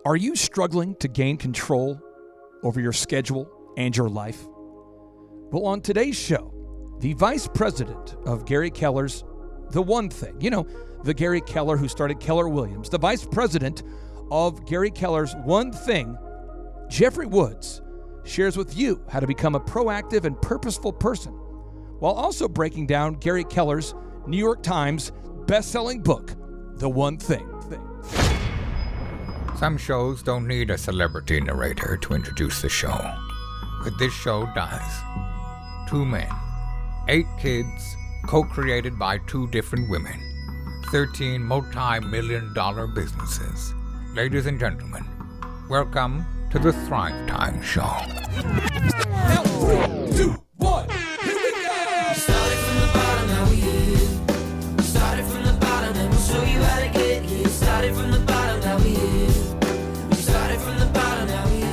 Are you struggling to gain control over your schedule and your life? Well, on today's show, the vice president of Gary Keller's The One Thing, you know, the Gary Keller who started Keller Williams, the vice president of Gary Keller's One Thing, Geoffrey Woods, shares with you how to become a proactive and purposeful person while also breaking down Gary Keller's New York Times best-selling book, The One Thing. Some shows don't need a celebrity narrator to introduce the show, but this show does. 2 men, 8 kids, co-created by 2 different women, 13 multi-million-dollar businesses. Ladies and gentlemen, welcome to the Thrive Time Show. Now, 3, 2, 1, here we go! Started from the bottom, now we here. Started from the bottom, and we'll show you how to get here. Started from the bottom, now we here. We started from the bottom, now we here.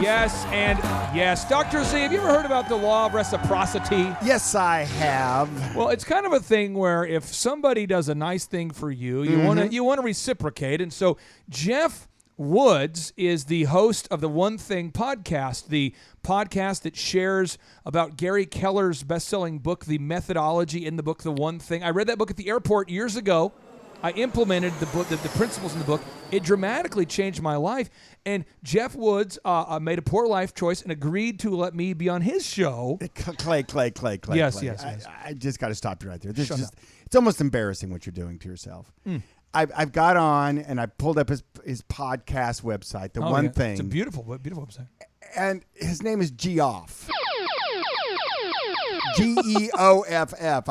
Yes, and yes. Dr. Z, have you ever heard about the law of reciprocity? Yes, I have. Well, it's kind of a thing where if somebody does a nice thing for you, you want to reciprocate. And so Geoff Woods is the host of the One Thing podcast, the podcast that shares about Gary Keller's best-selling book, the methodology in the book, The One Thing. I read that book at the airport years ago. I implemented the book, the principles in the book. It dramatically changed my life. And Geoff Woods made a poor life choice and agreed to let me be on his show. Clay. Yes. I just got to stop you right there. It's almost embarrassing what you're doing to yourself. I've got on and I pulled up his podcast website, The One Thing. It's a beautiful website. And his name is Geoff. Geoff.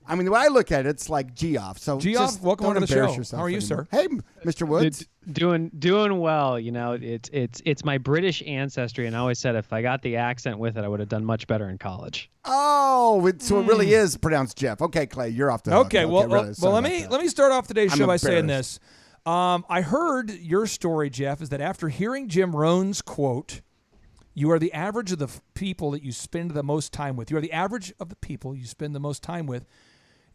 I mean, the way I look at it, it's like Geoff. So Geoff, welcome on to the show. How are you, sir? Hey, Mr. Woods. Doing well. You know, it's my British ancestry, and I always said if I got the accent with it, I would have done much better in college. Oh, so it really is pronounced Geoff. Okay, Clay, you're off the hook. Okay, well, let me start off today's show by saying this. I heard your story, Geoff, is that after hearing Jim Rohn's quote, you are the average of the people that you spend the most time with. You are the average of the people you spend the most time with.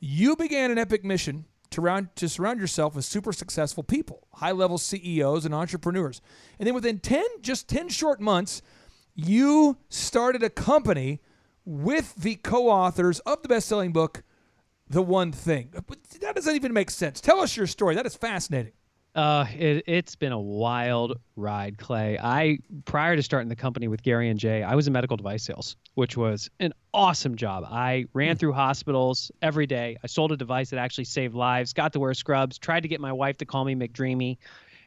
You began an epic mission to surround yourself with super successful people, high-level CEOs and entrepreneurs. And then within 10 short months, you started a company with the co-authors of the best-selling book, The One Thing. That doesn't even make sense. Tell us your story. That is fascinating. It's been a wild ride, Clay. Prior to starting the company with Gary and Jay, I was in medical device sales, which was an awesome job. I ran through hospitals every day. I sold a device that actually saved lives, got to wear scrubs, tried to get my wife to call me McDreamy.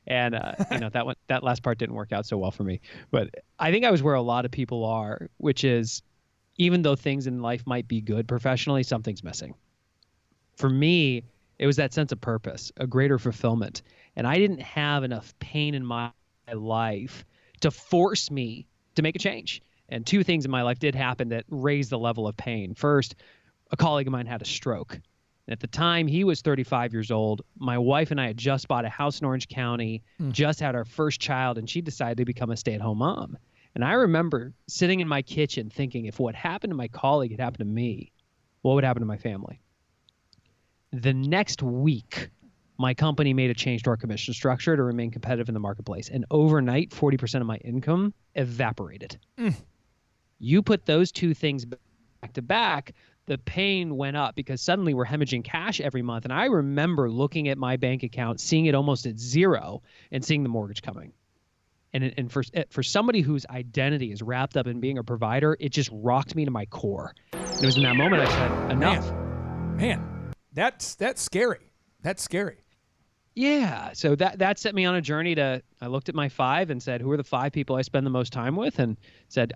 And, that last part didn't work out so well for me. But I think I was where a lot of people are, which is even though things in life might be good professionally, something's missing. For me, it was that sense of purpose, a greater fulfillment. And I didn't have enough pain in my life to force me to make a change. And 2 things in my life did happen that raised the level of pain. First, a colleague of mine had a stroke. And at the time, he was 35 years old. My wife and I had just bought a house in Orange County, just had our first child, and she decided to become a stay-at-home mom. And I remember sitting in my kitchen thinking, if what happened to my colleague had happened to me, what would happen to my family? The next week, my company made a change to our commission structure to remain competitive in the marketplace. And overnight, 40% of my income evaporated. You put those 2 things back to back, the pain went up because suddenly we're hemorrhaging cash every month. And I remember looking at my bank account, seeing it almost at 0 and seeing the mortgage coming. And for somebody whose identity is wrapped up in being a provider, it just rocked me to my core. And it was in that moment I said, enough. Man, that's scary. That's scary. Yeah. So that set me on a journey I looked at my 5 and said, who are the 5 people I spend the most time with? And said,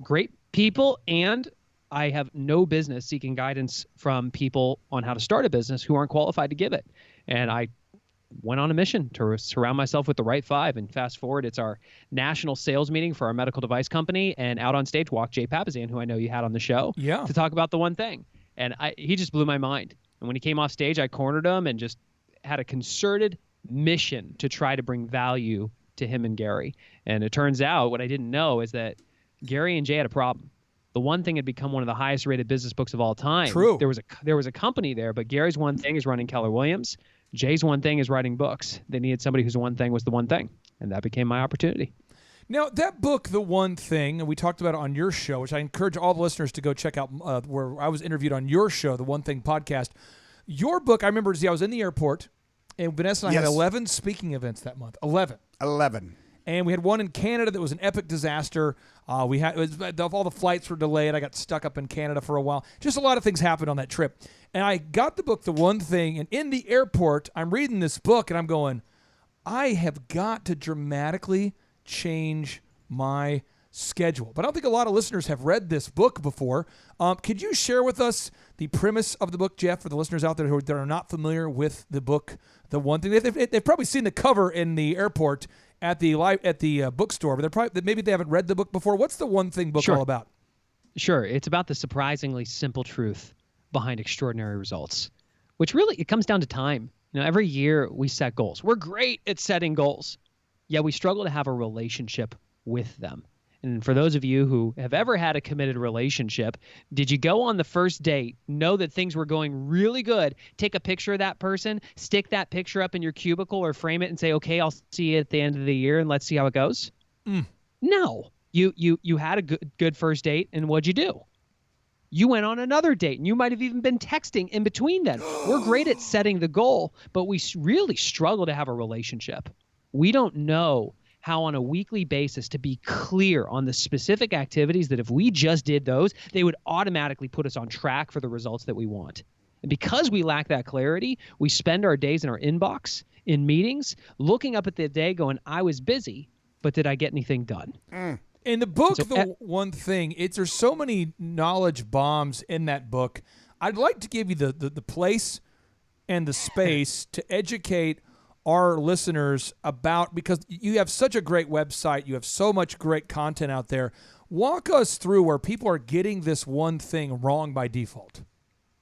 great people. And I have no business seeking guidance from people on how to start a business who aren't qualified to give it. And I went on a mission to surround myself with the right 5. And fast forward, it's our national sales meeting for our medical device company. And out on stage walked Jay Papasan, who I know you had on the show, to talk about The One Thing. And he just blew my mind. And when he came off stage, I cornered him and just had a concerted mission to try to bring value to him and Gary. And it turns out what I didn't know is that Gary and Jay had a problem. The One Thing had become one of the highest rated business books of all time. True. There was a company there, but Gary's One Thing is running Keller Williams. Jay's One Thing is writing books. They needed somebody whose one thing was the one thing, and that became my opportunity. Now, that book, The One Thing, and we talked about it on your show, which I encourage all the listeners to go check out, where I was interviewed on your show, The One Thing podcast. Your book, I remember, I was in the airport, and Vanessa and I had 11 speaking events that month. 11. And we had one in Canada that was an epic disaster. All the flights were delayed. I got stuck up in Canada for a while. Just a lot of things happened on that trip. And I got the book, The One Thing, and in the airport, I'm reading this book, and I'm going, I have got to dramatically change my schedule. But I don't think a lot of listeners have read this book before. Could you share with us the premise of the book, Geoff, for the listeners out there that are not familiar with the book, The One Thing? They've probably seen the cover in the airport at the bookstore, but maybe they haven't read the book before. What's The One Thing book all about? Sure. It's about the surprisingly simple truth behind extraordinary results, which really, it comes down to time. Every year we set goals. We're great at setting goals, yet we struggle to have a relationship with them. And for those of you who have ever had a committed relationship, did you go on the first date, know that things were going really good, take a picture of that person, stick that picture up in your cubicle or frame it and say, okay, I'll see you at the end of the year and let's see how it goes? No. You had a good first date, and what'd you do? You went on another date, and you might have even been texting in between then. We're great at setting the goal, but we really struggle to have a relationship. We don't know how on a weekly basis to be clear on the specific activities that if we just did those, they would automatically put us on track for the results that we want. And because we lack that clarity, we spend our days in our inbox, in meetings, looking up at the day going, I was busy, but did I get anything done? In the book, The One Thing, there's so many knowledge bombs in that book. I'd like to give you the place and the space to educate our listeners about, because you have such a great website, you have so much great content out there. Walk us through where people are getting this one thing wrong by default.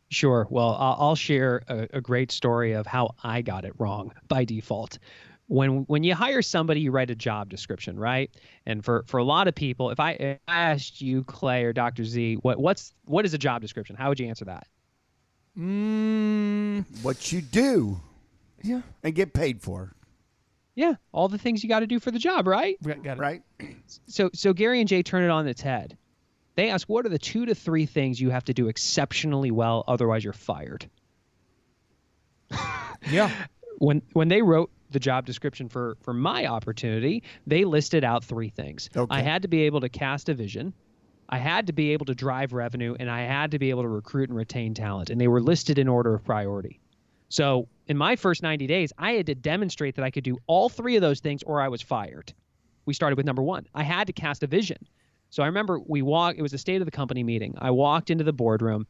Sure. Well, I'll share a great story of how I got it wrong by default. When you hire somebody, you write a job description, right? And for a lot of people, if I asked you, Clay or Dr. Z, what is a job description? How would you answer that? What you do. Yeah. And get paid for. Yeah. All the things you got to do for the job, right? Got it. Right. So Gary and Jay turn it on its head. They ask, what are the 2 to 3 things you have to do exceptionally well, otherwise you're fired? Yeah. When they wrote the job description for my opportunity, they listed out 3 things. Okay. I had to be able to cast a vision, I had to be able to drive revenue, and I had to be able to recruit and retain talent. And they were listed in order of priority. So in my first 90 days, I had to demonstrate that I could do all 3 of those things or I was fired. We started with number 1. I had to cast a vision. So I remember it was a state of the company meeting. I walked into the boardroom,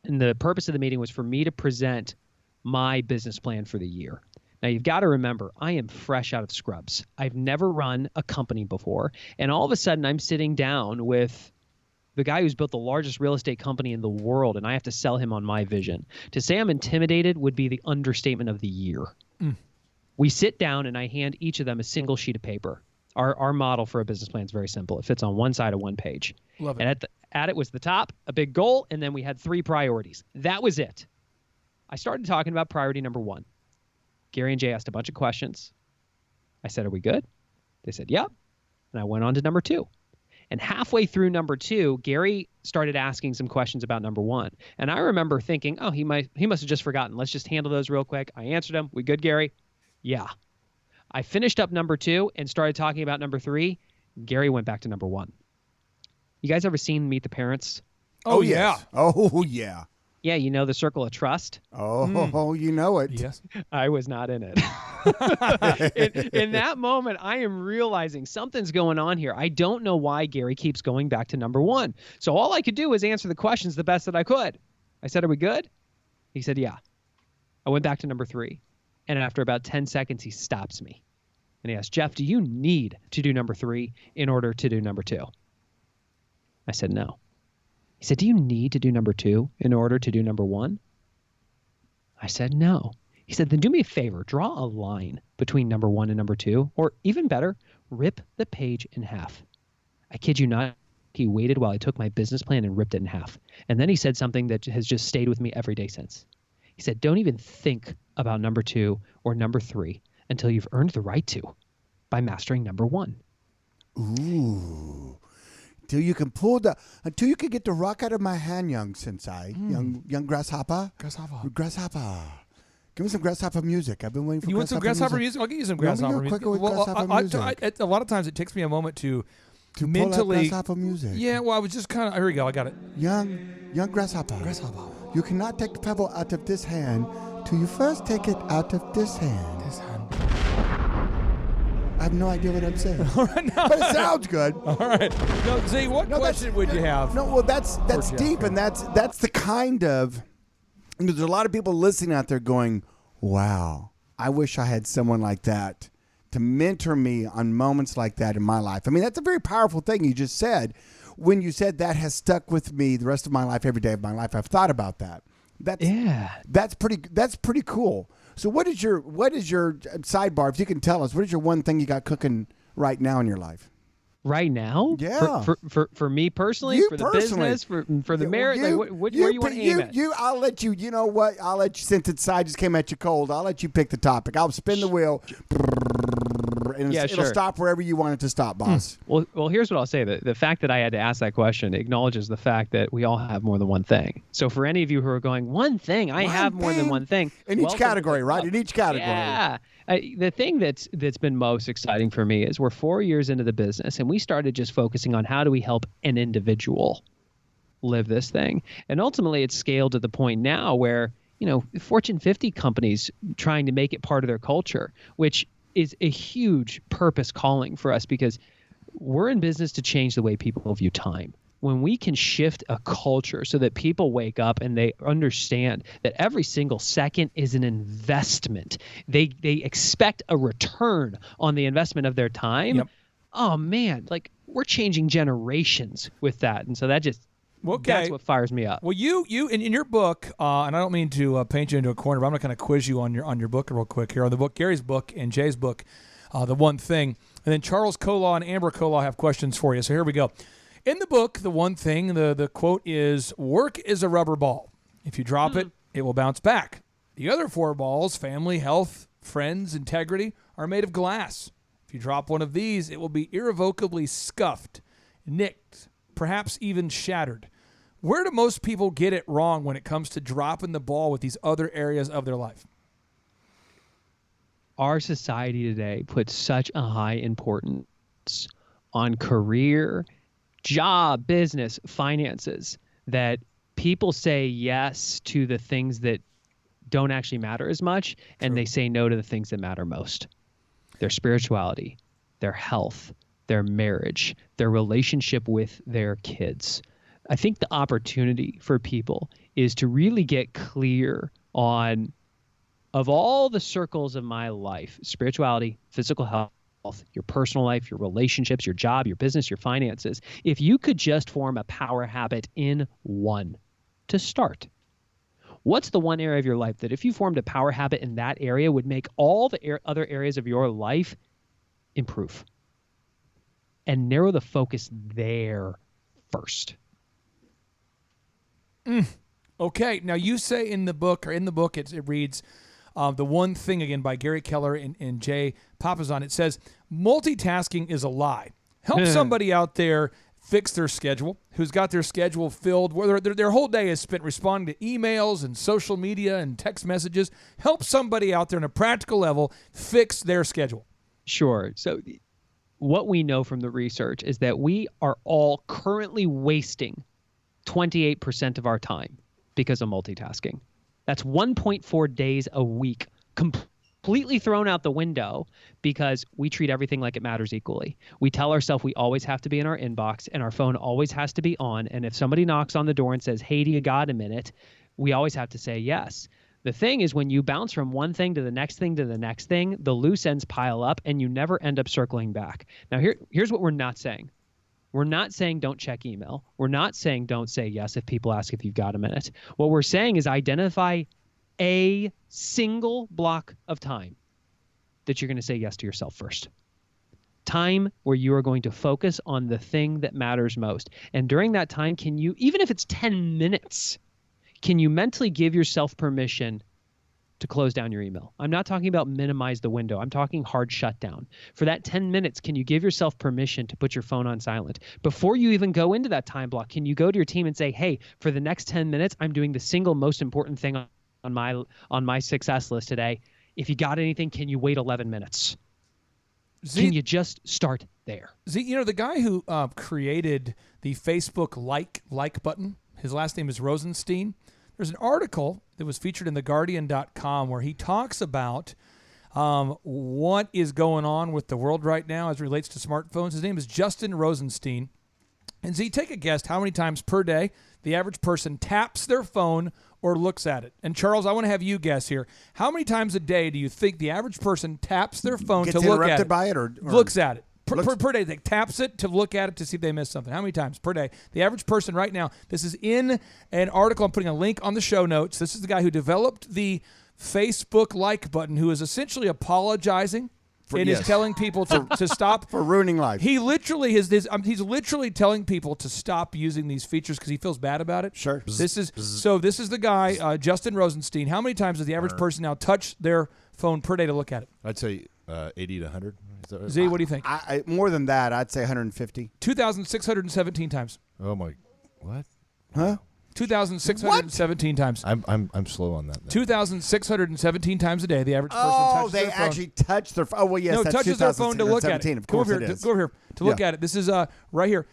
and the purpose of the meeting was for me to present my business plan for the year. Now, you've got to remember, I am fresh out of scrubs. I've never run a company before. And all of a sudden, I'm sitting down with the guy who's built the largest real estate company in the world, and I have to sell him on my vision. To say I'm intimidated would be the understatement of the year. We sit down, and I hand each of them a single sheet of paper. Our model for a business plan is very simple. It fits on one side of one page. Love it. And at it was the top, a big goal, and then we had 3 priorities. That was it. I started talking about priority number 1. Gary and Jay asked a bunch of questions. I said, are we good? They said, yep. And I went on to number 2. And halfway through number 2, Gary started asking some questions about number 1. And I remember thinking, oh, he must have just forgotten. Let's just handle those real quick. I answered him. We good, Gary? Yeah. I finished up number 2 and started talking about number 3. Gary went back to number 1. You guys ever seen Meet the Parents? Oh, yeah. Oh, yeah. Yeah, you know the circle of trust? Oh, you know it. Yes. I was not in it. in that moment, I am realizing something's going on here. I don't know why Gary keeps going back to number 1. So all I could do was answer the questions the best that I could. I said, are we good? He said, yeah. I went back to number 3. And after about 10 seconds, he stops me. And he asked, Geoff, do you need to do number 3 in order to do number 2? I said, no. He said, do you need to do number 2 in order to do number 1? I said, no. He said, then do me a favor. Draw a line between number 1 and number 2, or even better, rip the page in half. I kid you not. He waited while I took my business plan and ripped it in half. And then he said something that has just stayed with me every day since. He said, don't even think about number 2 or number 3 until you've earned the right to by mastering number 1. Ooh. Until you can get the rock out of my hand, young sensei. Young grasshopper. Grasshopper. Give me some grasshopper music. I've been waiting for You want some grasshopper music? I'll give you some grasshopper music. A lot of times it takes me a moment to mentally. Pull out grasshopper music. Yeah, well, I was just kind of. Here we go. I got it. Young grasshopper. You cannot take the pebble out of this hand till you first take it out of this hand. I have no idea what I'm saying. All right, now. But it sounds good. All right. No, Z, what question would you have? No, well, that's deep, and that's the kind of. There's a lot of people listening out there going, "Wow, I wish I had someone like that to mentor me on moments like that in my life." I mean, that's a very powerful thing you just said. When you said that has stuck with me the rest of my life, every day of my life, I've thought about that. That's pretty cool. So what is your sidebar? If you can tell us, what is your one thing you got cooking right now in your life? Right now? Yeah. For me personally, for the business, for the marriage, where you want to aim at? I'll let you. You know what? I'll let you. Since I just came at you cold, I'll let you pick the topic. I'll spin the wheel. And it'll stop wherever you want it to stop, boss. Well, here's what I'll say. The fact that I had to ask that question acknowledges the fact that we all have more than one thing. So for any of you who are going, one thing, I have more than one thing. In each category, right? In each category. Yeah. The thing that's been most exciting for me is we're 4 years into the business, and we started just focusing on how do we help an individual live this thing. And ultimately, it's scaled to the point now where, Fortune 50 companies trying to make it part of their culture, which is a huge purpose calling for us because we're in business to change the way people view time. When we can shift a culture so that people wake up and they understand that every single second is an investment, they expect a return on the investment of their time. Yep. Oh man, we're changing generations with that. And so that's what fires me up. Well, you in your book, and I don't mean to paint you into a corner, but I'm going to kind of quiz you on your book real quick here. On the book, Gary's book and Jay's book, The One Thing. And then Charles Kolaw and Amber Kolaw have questions for you. So here we go. In the book, The One Thing, the quote is, work is a rubber ball. If you drop it, it will bounce back. The other 4 balls, family, health, friends, integrity, are made of glass. If you drop one of these, it will be irrevocably scuffed, nicked, perhaps even shattered. Where do most people get it wrong when it comes to dropping the ball with these other areas of their life? Our society today puts such a high importance on career, job, business, finances, that people say yes to the things that don't actually matter as much, and they say no to the things that matter most. Their spirituality, their health, their marriage, their relationship with their kids. I think the opportunity for people is to really get clear on, of all the circles of my life, spirituality, physical health, your personal life, your relationships, your job, your business, your finances, if you could just form a power habit in one to start, what's the one area of your life that if you formed a power habit in that area would make all the other areas of your life improve? And narrow the focus there first. Okay. Now you say in the book, it reads, The One Thing, again, by Gary Keller and Jay Papasan. It says, multitasking is a lie. Help somebody out there fix their schedule, who's got their schedule filled, where their whole day is spent responding to emails and social media and text messages. Help somebody out there on a practical level fix their schedule. Sure. So what we know from the research is that we are all currently wasting 28% of our time because of multitasking. That's 1.4 days a week completely thrown out the window because we treat everything like it matters equally. We tell ourselves we always have to be in our inbox and our phone always has to be on. And if somebody knocks on the door and says, hey, do you got a minute? We always have to say yes. The thing is, when you bounce from one thing to the next thing to the next thing, the loose ends pile up and you never end up circling back. Now, here's what we're not saying. We're not saying don't check email. We're not saying don't say yes if people ask if you've got a minute. What we're saying is identify a single block of time that you're going to say yes to yourself first. Time where you are going to focus on the thing that matters most. And during that time, can you, even if it's 10 minutes, can you mentally give yourself permission to close down your email? I'm not talking about minimize the window. I'm talking hard shutdown. For that 10 minutes, can you give yourself permission to put your phone on silent? Before you even go into that time block, can you go to your team and say, hey, for the next 10 minutes, I'm doing the single most important thing on my success list today. If you got anything, can you wait 11 minutes? Can you just start there? The guy who created the Facebook like button, his last name is Rosenstein. There's an article that was featured in theguardian.com where he talks about what is going on with the world right now as it relates to smartphones. His name is Justin Rosenstein. And Z, take a guess how many times per day the average person taps their phone or looks at it. And Charles, I want to have you guess here. How many times a day do you think the average person taps their phone to look at it? By it or looks at it? Per day, they taps it to look at it to see if they missed something. How many times per day? The average person right now, this is in an article. I'm putting a link on the show notes. This is the guy who developed the Facebook like button, who is essentially apologizing and is telling people to stop. For ruining life. He literally he's literally telling people to stop using these features because he feels bad about it. Sure. This is the guy, Justin Rosenstein. How many times does the average person now touch their phone per day to look at it? I'd say 80 to 100. Z, what do you think? I more than that. I'd say 150. 2,617 times. Oh my, what? Huh? 2,617 times. I'm slow on that. 2,617 times a day. The average person touches their phone. Oh, they actually touch their phone. Oh, well, yes, No, that's touches their phone to look at it. Of course Go over here to look at it. This is right here.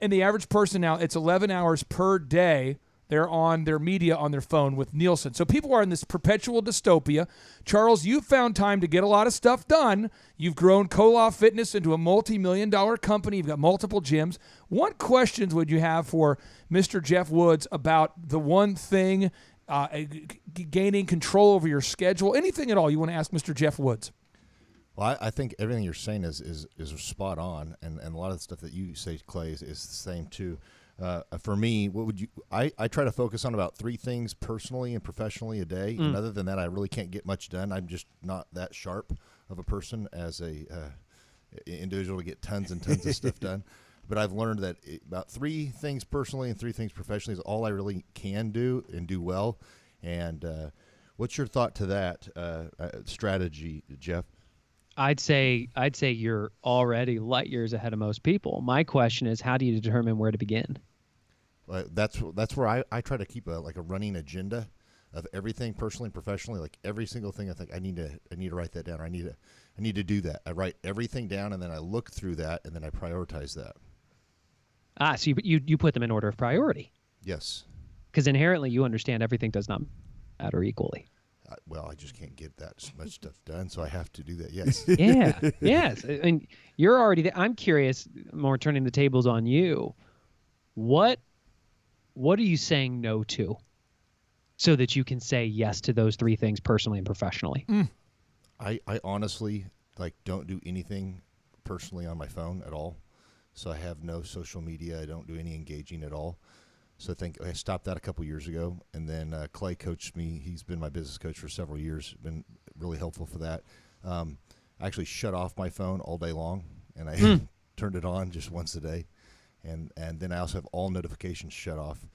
And the average person now, it's 11 hours per day. They're on their media on their phone with Nielsen. So people are in this perpetual dystopia. Charles, you've found time to get a lot of stuff done. You've grown Koloff Fitness into a multi-million-dollar company. You've got multiple gyms. What questions would you have for Mr. Geoff Woods about the one thing, gaining control over your schedule, anything at all you want to ask Mr. Geoff Woods? Well, I think everything you're saying is spot on, and a lot of the stuff that you say, Clay, is the same too. For me, what would you? I try to focus on about 3 things personally and professionally a day, and other than that, I really can't get much done. I'm just not that sharp of a person as a individual to get tons and tons of stuff done. But I've learned that about 3 things personally and 3 things professionally is all I really can do and do well. And what's your thought to that strategy, Geoff? I'd say you're already light years ahead of most people. My question is, how do you determine where to begin? That's where I try to keep a running agenda of everything personally and professionally. Like every single thing, I think I need to write that down. Or I need to do that. I write everything down, and then I look through that, and then I prioritize that. So you put them in order of priority. Yes. Because inherently you understand everything does not matter equally. Well, I just can't get that much stuff done, so I have to do that. Yes. Yeah. Yes. And you're already there. I'm curious, more turning the tables on you. What are you saying no to so that you can say yes to those 3 things personally and professionally? I honestly don't do anything personally on my phone at all. So I have no social media. I don't do any engaging at all. So I stopped that a couple years ago, and then Clay coached me. He's been my business coach for several years. Been really helpful for that. I actually shut off my phone all day long, and I turned it on just once a day, and then I also have all notifications shut off,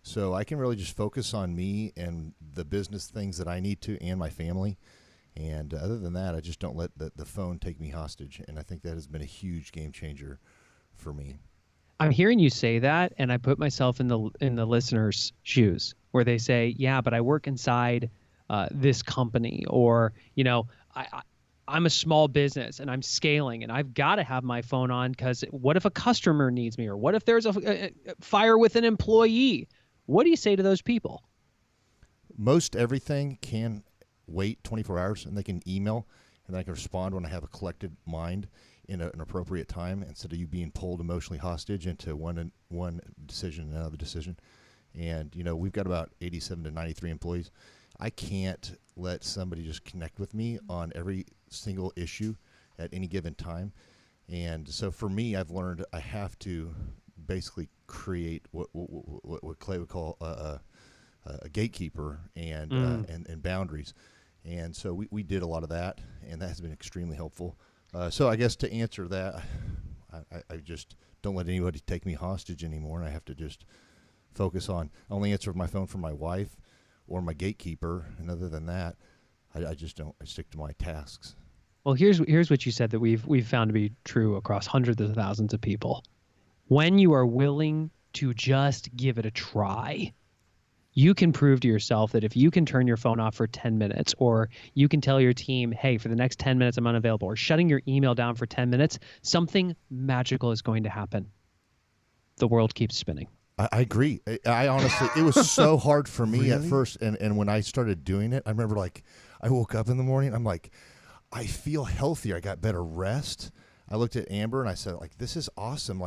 so I can really just focus on me and the business things that I need to, and my family. And other than that, I just don't let the phone take me hostage, and I think that has been a huge game changer for me. I'm hearing you say that, and I put myself in the listener's shoes, where they say, "Yeah, but I work inside this company," or I'm a small business and I'm scaling, and I've got to have my phone on because what if a customer needs me, or what if there's a fire with an employee? What do you say to those people? Most everything can wait 24 hours, and they can email, and then I can respond when I have a collected mind in an appropriate time, instead of you being pulled emotionally hostage into one decision and another decision. And we've got about 87 to 93 employees. I can't let somebody just connect with me on every single issue at any given time. And so for me, I've learned I have to basically create what Clay would call a gatekeeper and boundaries. And so we did a lot of that, and that has been extremely helpful. So I guess to answer that, I just don't let anybody take me hostage anymore, and I have to just focus on only answer my phone from my wife or my gatekeeper, and other than that, I just don't. I stick to my tasks. Well, here's what you said that we've found to be true across hundreds of thousands of people. When you are willing to just give it a try, you can prove to yourself that if you can turn your phone off for 10 minutes, or you can tell your team, hey, for the next 10 minutes I'm unavailable, or shutting your email down for 10 minutes, something magical is going to happen. The world keeps spinning. I agree. I honestly, it was so hard for me at first. And when I started doing it, I remember I woke up in the morning, I'm like, I feel healthier. I got better rest. I looked at Amber and I said, this is awesome.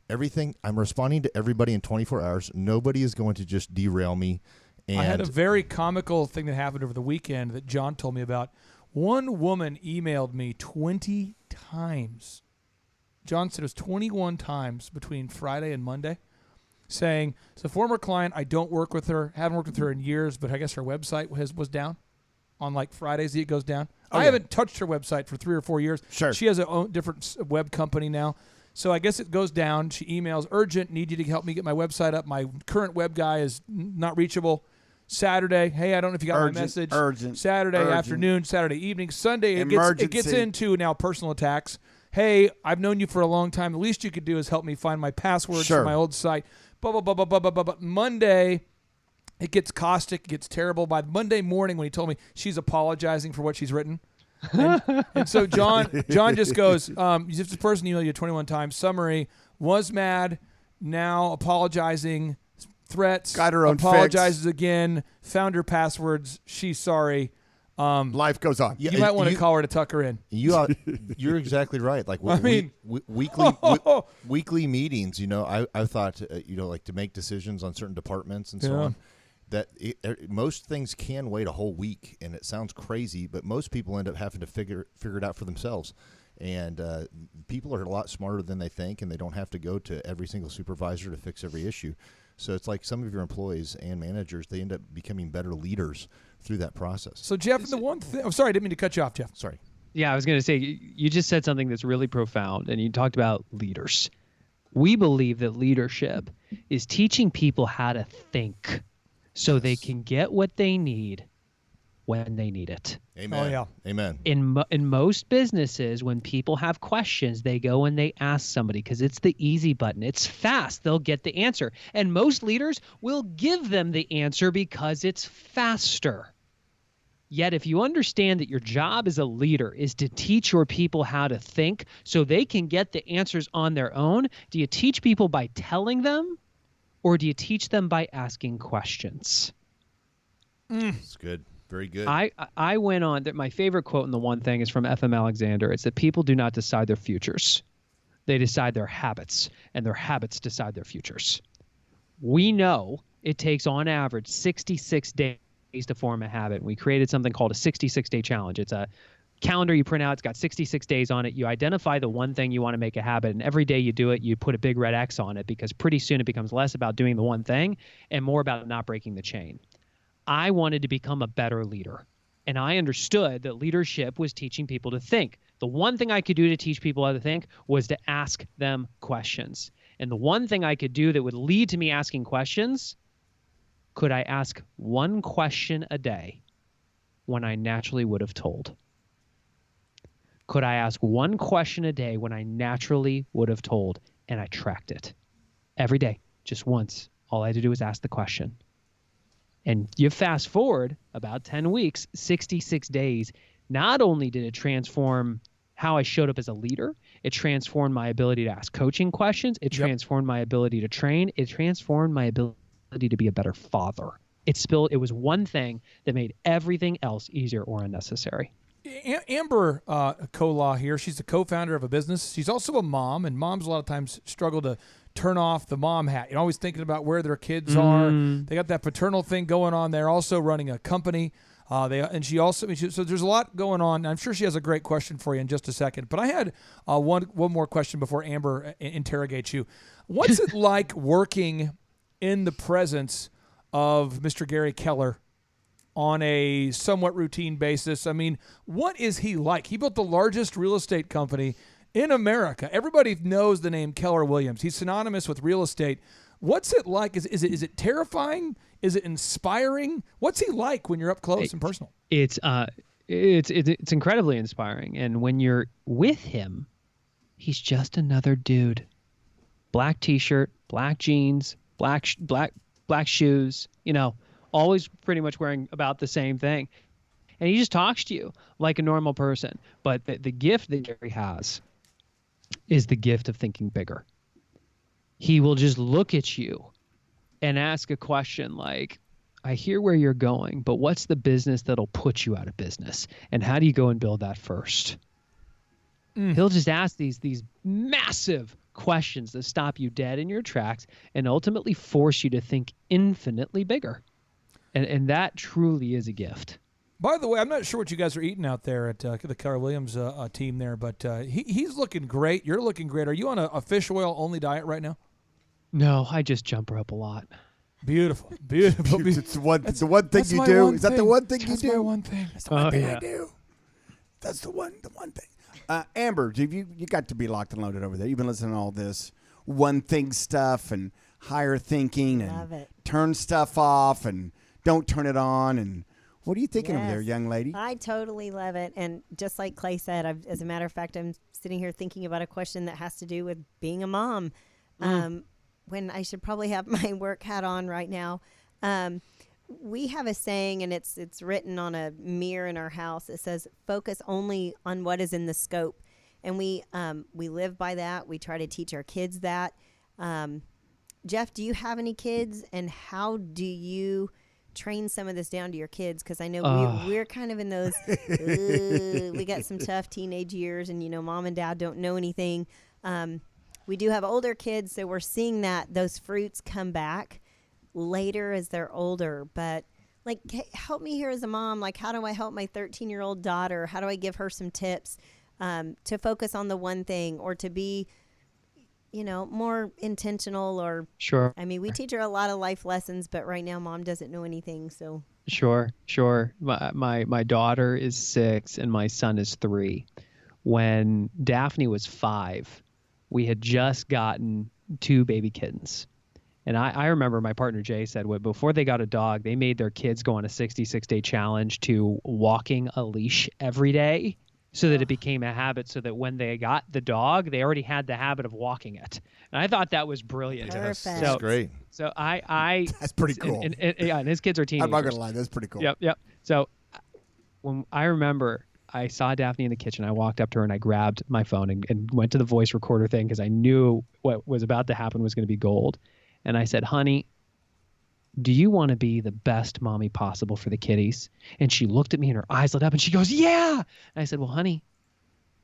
Everything, I'm responding to everybody in 24 hours. Nobody is going to just derail me. And I had a very comical thing that happened over the weekend that John told me about. One woman emailed me 20 times. John said it was 21 times between Friday and Monday, saying, it's a former client, I don't work with her, haven't worked with her in years, but I guess her website was down. On Fridays, it goes down. I haven't touched her website for 3 or 4 years. Sure. She has a different web company now. So I guess it goes down. She emails, urgent, need you to help me get my website up. My current web guy is not reachable. Saturday, hey, I don't know if you got my message. Urgent. Saturday afternoon, Saturday evening, Sunday, it gets into now personal attacks. Hey, I've known you for a long time. The least you could do is help me find my passwords for my old site. Blah, blah, blah, blah, blah, blah, blah. Monday, it gets caustic, it gets terrible. By Monday morning, when he told me she's apologizing for what she's written. And so John just goes, if this person emailed you 21 times, summary, was mad, now apologizing, threats, got her own apologizes fix. again, found her passwords, she's sorry. Life goes on. You might want to call her to tuck her in. You're exactly right. Weekly meetings. I thought to make decisions on certain departments and so on. That most things can wait a whole week, and it sounds crazy, but most people end up having to figure it out for themselves. And people are a lot smarter than they think, and they don't have to go to every single supervisor to fix every issue. So it's like some of your employees and managers, they end up becoming better leaders through that process. So, Geoff, the one thing – I'm sorry, I didn't mean to cut you off, Geoff. Sorry. Yeah, I was going to say, you just said something that's really profound, and you talked about leaders. We believe that leadership is teaching people how to think so they can get what they need when they need it. Amen. Oh, yeah. Amen. In most businesses, when people have questions, they go and they ask somebody because it's the easy button. It's fast. They'll get the answer. And most leaders will give them the answer because it's faster. Yet if you understand that your job as a leader is to teach your people how to think so they can get the answers on their own, do you teach people by telling them, or do you teach them by asking questions? That's good. Very good. I went on that. My favorite quote in the one thing is from F.M. Alexander. It's that people do not decide their futures. They decide their habits, and their habits decide their futures. We know it takes on average 66 days to form a habit. We created something called a 66-day challenge. It's a calendar you print out. It's got 66 days on it. You identify the one thing you want to make a habit, and every day you do it, you put a big red X on it, because pretty soon it becomes less about doing the one thing and more about not breaking the chain. I wanted to become a better leader, and I understood that leadership was teaching people to think. The one thing I could do to teach people how to think was to ask them questions. And the one thing I could do that would lead to me asking questions, could I ask one question a day when I naturally would have told? Could I ask one question a day when I naturally would have told? And I tracked it every day, just once. All I had to do was ask the question. And you fast forward about 10 weeks, 66 days, not only did it transform how I showed up as a leader, it transformed my ability to ask coaching questions, it transformed my ability to train, it transformed my ability to be a better father. It was one thing that made everything else easier or unnecessary. Amber Kolaw here, she's the co-founder of a business. She's also a mom, and moms a lot of times struggle to turn off the mom hat. You're always thinking about where their kids are. They got that paternal thing going on. They're also running a company. So there's a lot going on. I'm sure she has a great question for you in just a second. But I had one more question before Amber interrogates you. What's it like working in the presence of Mr. Gary Keller on a somewhat routine basis. I mean, what is he like? He built the largest real estate company in America. Everybody knows the name Keller Williams. He's synonymous with real estate. What's it like? Is it terrifying? Is it inspiring? What's he like when you're up close and personal? It's incredibly inspiring. And when you're with him, he's just another dude. Black t-shirt, black jeans, black shoes, always pretty much wearing about the same thing. And he just talks to you like a normal person. But the gift that Gary has is the gift of thinking bigger. He will just look at you and ask a question like, I hear where you're going, but what's the business that'll put you out of business? And how do you go and build that first? He'll just ask these massive questions that stop you dead in your tracks and ultimately force you to think infinitely bigger. And that truly is a gift. By the way, I'm not sure what you guys are eating out there at the Keller Williams team there, but he's looking great. You're looking great. Are you on a fish oil only diet right now? No, I just jump rope a lot. Beautiful. It's the one thing you do. Is that the one thing you do? That's my one thing. That's the one thing I do. That's the one thing. Amber, you got to be locked and loaded over there. You've been listening to all this one thing stuff and higher thinking and Love it. turn stuff off and don't turn it on. And what are you thinking over there, Yes. young lady? I totally love it. And just like Clay said, as a matter of fact, I'm sitting here thinking about a question that has to do with being a mom. When I should probably have my work hat on right now. We have a saying, and it's written on a mirror in our house. It says, focus only on what is in the scope. And we live by that. We try to teach our kids that. Geoff, do you have any kids? And how do you train some of this down to your kids? Because I know we're kind of in those, we got some tough teenage years, and, mom and dad don't know anything. We do have older kids, so we're seeing that those fruits come back later as they're older. But help me here as a mom. How do I help my 13-year-old daughter? How do I give her some tips to focus on the one thing, or to be, more intentional? Or Sure. I mean, we teach her a lot of life lessons, but right now mom doesn't know anything. So Sure. My daughter is 6 and my son is 3. When Daphne was 5, we had just gotten 2 baby kittens. And I remember my partner Jay said, before they got a dog, they made their kids go on a 66-day challenge to walking a leash every day so that it became a habit, so that when they got the dog, they already had the habit of walking it. And I thought that was brilliant. Perfect. That's great. So I That's pretty cool. And his kids are teenagers. I'm not going to lie. That's pretty cool. Yep. So when I remember I saw Daphne in the kitchen, I walked up to her and I grabbed my phone and went to the voice recorder thing because I knew what was about to happen was going to be gold. And I said, honey, do you want to be the best mommy possible for the kiddies? And she looked at me and her eyes lit up and she goes, yeah. And I said, well, honey,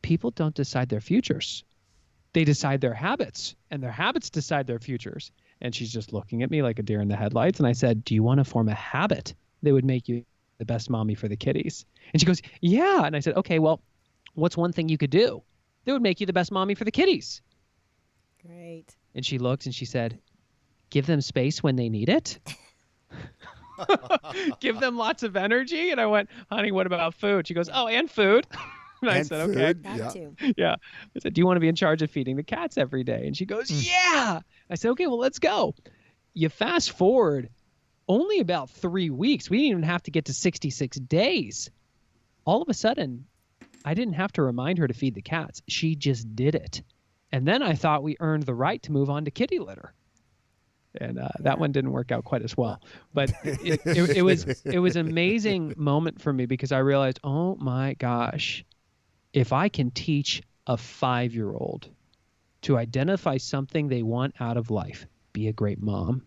people don't decide their futures. They decide their habits, and their habits decide their futures. And she's just looking at me like a deer in the headlights. And I said, do you want to form a habit that would make you the best mommy for the kiddies? And she goes, yeah. And I said, okay, well, what's one thing you could do that would make you the best mommy for the kiddies? great. And she looked and she said, give them space when they need it. Give them lots of energy. And I went, honey, what about food? She goes, oh, and food. And I said, food, okay. That too. Yeah. I said, do you want to be in charge of feeding the cats every day? And she goes, yeah. I said, okay, well, let's go. You fast forward only about 3 weeks. We didn't even have to get to 66 days. All of a sudden, I didn't have to remind her to feed the cats. She just did it. And then I thought we earned the right to move on to kitty litter. And that one didn't work out quite as well. But it was an amazing moment for me because I realized, oh my gosh, if I can teach a 5-year-old to identify something they want out of life, be a great mom,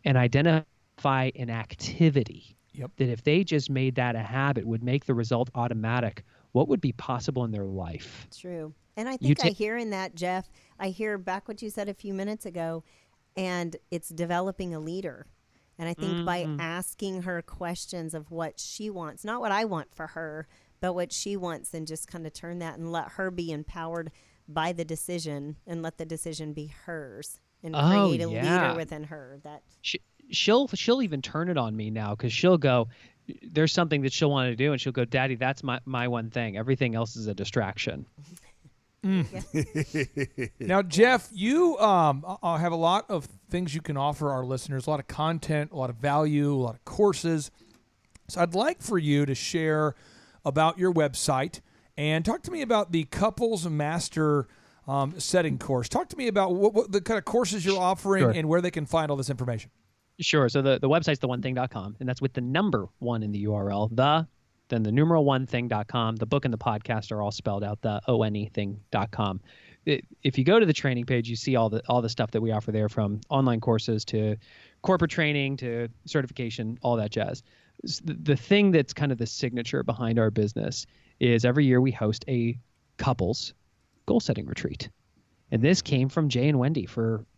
and identify an activity that if they just made that a habit would make the result automatic, what would be possible in their life? True. And I think I hear in that, Geoff, I hear back what you said a few minutes ago, and it's developing a leader. And I think by asking her questions of what she wants, not what I want for her, but what she wants, and just kind of turn that and let her be empowered by the decision and let the decision be hers and create a leader within her. That she'll even turn it on me now because she'll go, there's something that she'll want to do, and she'll go, Daddy, that's my one thing. Everything else is a distraction. Now, Geoff, you have a lot of things you can offer our listeners, a lot of content, a lot of value, a lot of courses. So I'd like for you to share about your website and talk to me about the Couples Master Setting course. Talk to me about what the kind of courses you're offering and where they can find all this information. Sure. So the website's theonething.com, and that's with the number 1 in the URL, then the numeral onething.com. The book and the podcast are all spelled out, the onething.com. If you go to the training page, you see all the stuff that we offer there, from online courses to corporate training to certification, all that jazz. The thing that's kind of the signature behind our business is every year we host a couples goal setting retreat. And this came from Jay and Wendy.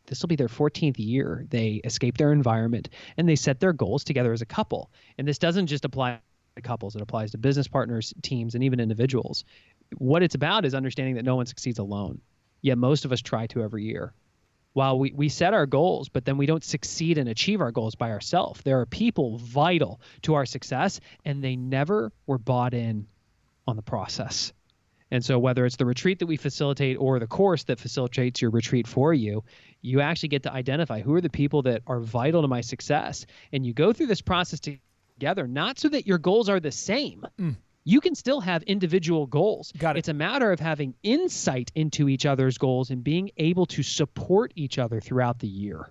This will be their 14th year. They escaped their environment and they set their goals together as a couple. And this doesn't just apply to couples. It applies to business partners, teams, and even individuals. What it's about is understanding that no one succeeds alone. Yet most of us try to every year. While we set our goals, but then we don't succeed and achieve our goals by ourselves. There are people vital to our success, and they never were bought in on the process. And so whether it's the retreat that we facilitate or the course that facilitates your retreat for you, you actually get to identify who are the people that are vital to my success. And you go through this process together, not so that your goals are the same. You can still have individual goals. Got it. It's a matter of having insight into each other's goals and being able to support each other throughout the year.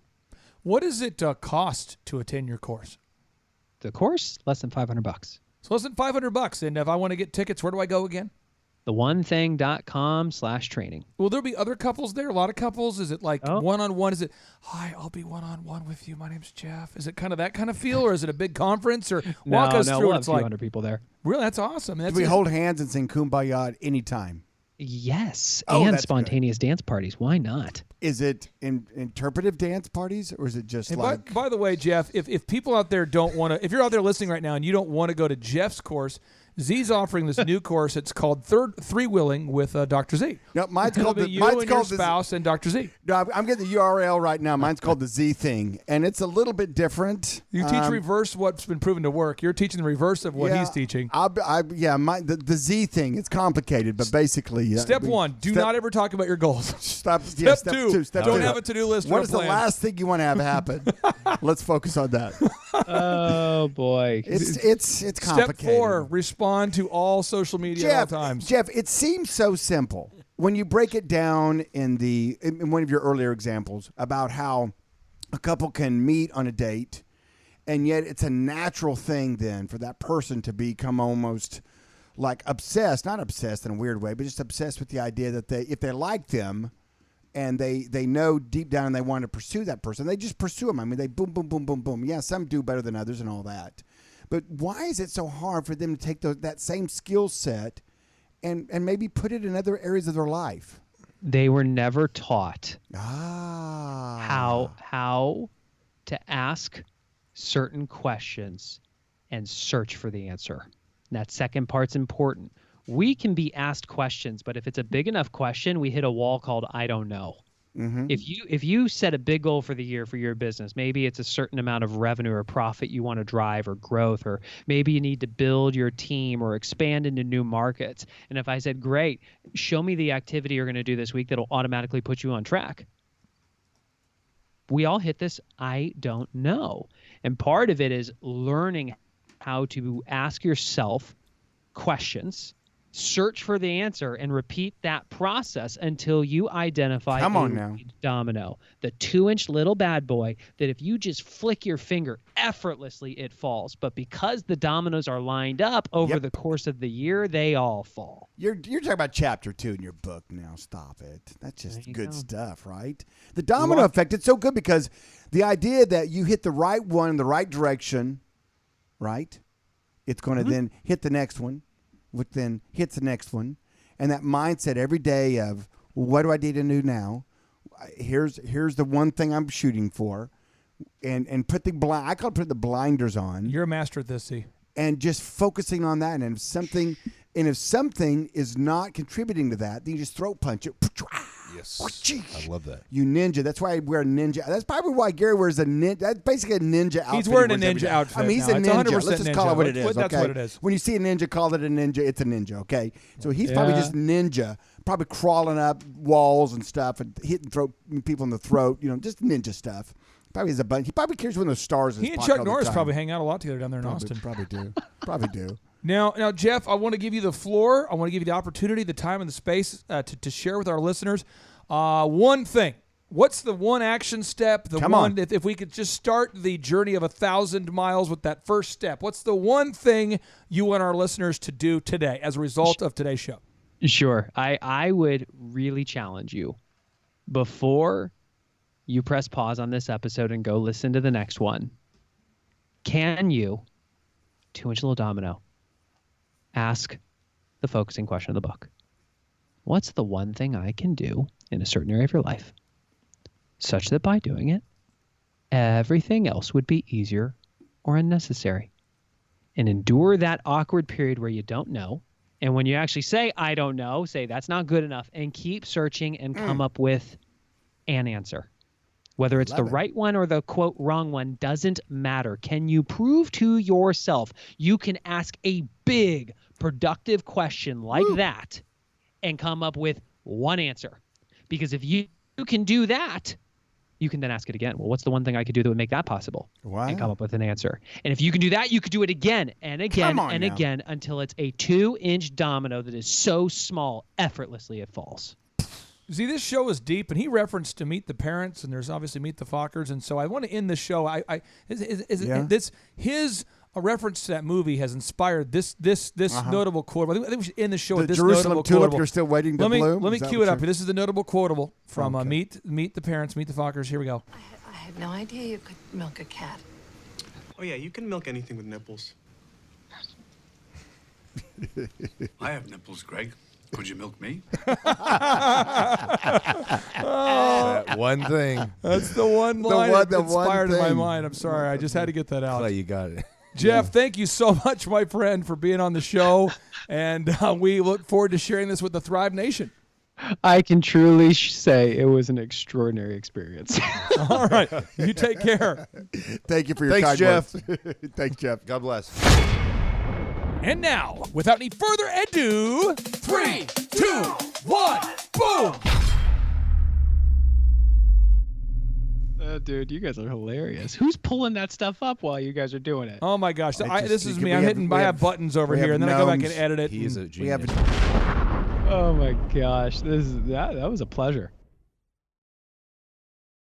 What does it cost to attend your course? The course, less than $500. So less than $500. And if I want to get tickets, where do I go again? theonething.com/training. Will there be other couples there? A lot of couples? Is it like one-on-one? Is it, hi, I'll be one-on-one with you. My name's Geoff. Is it kind of that kind of feel, or is it a big conference? Or walk us through we'll what have it's a few like. hundred people there. Really, that's awesome. Do we hold hands and sing Kumbaya at any time? Yes, Oh, and that's spontaneous dance parties. Why not? Is it interpretive dance parties, or is it just By the way, Geoff, if people out there don't want to, if you're out there listening right now and you don't want to go to Geoff's course, Z's offering this new course. It's called Three Wheeling with Dr. Z. No, mine's called the you and your spouse and Dr. Z. No, I'm getting the URL right now. Mine's called the Z thing, and it's a little bit different. You teach reverse what's been proven to work. You're teaching the reverse of what he's teaching. The Z thing. It's complicated, but basically, Step 1: do not ever talk about your goals. Step 2: don't have a to-do list. What is the last thing you want to have happen? Let's focus on that. Oh boy, it's complicated. Step 4: respond to all social media at all times. Geoff, it seems so simple when you break it down in one of your earlier examples about how a couple can meet on a date, and yet it's a natural thing then for that person to become almost like obsessed, not obsessed in a weird way, but just obsessed with the idea that if they like them and they know deep down they want to pursue that person, they just pursue them. I mean, they boom, boom, boom, boom, boom. Yeah, some do better than others and all that. But why is it so hard for them to take that same skill set and maybe put it in other areas of their life? They were never taught how to ask certain questions and search for the answer. And that second part's important. We can be asked questions, but if it's a big enough question, we hit a wall called I don't know. Mm-hmm. If you set a big goal for the year for your business, maybe it's a certain amount of revenue or profit you want to drive or growth, or maybe you need to build your team or expand into new markets. And if I said, great, show me the activity you're going to do this week that'll automatically put you on track. We all hit this I don't know. And part of it is learning how to ask yourself questions, search for the answer, and repeat that process until you identify domino, the 2-inch little bad boy that if you just flick your finger effortlessly, it falls. But because the dominoes are lined up over the course of the year, they all fall. You're talking about chapter 2 in your book now. Stop it. That's just good stuff, right? The domino effect, it's so good because the idea that you hit the right one in the right direction, right? It's going to then hit the next one, which then hits the next one, and that mindset every day of, well, what do I need to do now? Here's the one thing I'm shooting for, and put the I call it put the blinders on. You're a master at this, see, and just focusing on that. And if something is not contributing to that, then you just throat punch it. Yes. I love that. You ninja. That's why I wear a ninja. That's probably why Gary wears a ninja. That's basically a ninja outfit. He's wearing a he wears every ninja day. outfit. I mean, he's now. a It's ninja. 100% Let's just ninja. call it what it is. That's okay? what it is. When you see a ninja, call it a ninja. It's a ninja. Okay. So he's probably just ninja, probably crawling up walls and stuff and hitting people in the throat. Just ninja stuff. Probably has a bunch. He probably carries one of those stars. In He his and pocket Chuck all the Norris time. probably hang out a lot together down there in Probably, Austin. Probably do. Probably do. Now, Geoff, I want to give you the floor. I want to give you the opportunity, the time, and the space to share with our listeners one thing. What's the one action step? Come on. If we could just start the journey of 1,000 miles with that first step. What's the one thing you want our listeners to do today as a result of today's show? Sure. I would really challenge you before you press pause on this episode and go listen to the next one. Can you, 2-inch little domino, ask the focusing question of the book? What's the one thing I can do in a certain area of your life such that by doing it, everything else would be easier or unnecessary? And endure that awkward period where you don't know. And when you actually say, I don't know, say that's not good enough, and keep searching and come up with an answer. Whether it's the right one or the, quote, wrong one doesn't matter. Can you prove to yourself you can ask a big, productive question like that and come up with one answer? Because if you can do that, you can then ask it again. Well, what's the one thing I could do that would make that possible? Wow. And come up with an answer. And if you can do that, you could do it again and again and again until it's a 2-inch domino that is so small, effortlessly it falls. See, this show is deep, and he referenced to Meet the Parents, and there's obviously Meet the Fockers, and so I want to end the show. His reference to that movie has inspired this notable quotable. I think we should end the show with this Jerusalem notable tulip quotable. You're still waiting to bloom? Let me Is that cue what it up. you're- This is the notable quotable from Meet the Parents, Meet the Fockers. Here we go. I had no idea you could milk a cat. Oh, yeah, you can milk anything with nipples. I have nipples, Greg. Could you milk me? That one thing. That's the one line one- that the one inspired in my thing. mind. I'm sorry. I just had to get that out. Clay, you got it. Geoff, thank you so much, my friend, for being on the show, and we look forward to sharing this with the Thrive Nation. I can truly say it was an extraordinary experience. All right. You take care. Thank you for your Thanks, kind Geoff. words. Thanks, Geoff. God bless. And now, without any further ado, 3, 2, 1, boom! Dude, you guys are hilarious. Who's pulling that stuff up while you guys are doing it? Oh my gosh, this is we me. have- I have buttons over we here, have and then I go back and gnomes. edit it. He is a We genius. have Oh my gosh, that was a pleasure.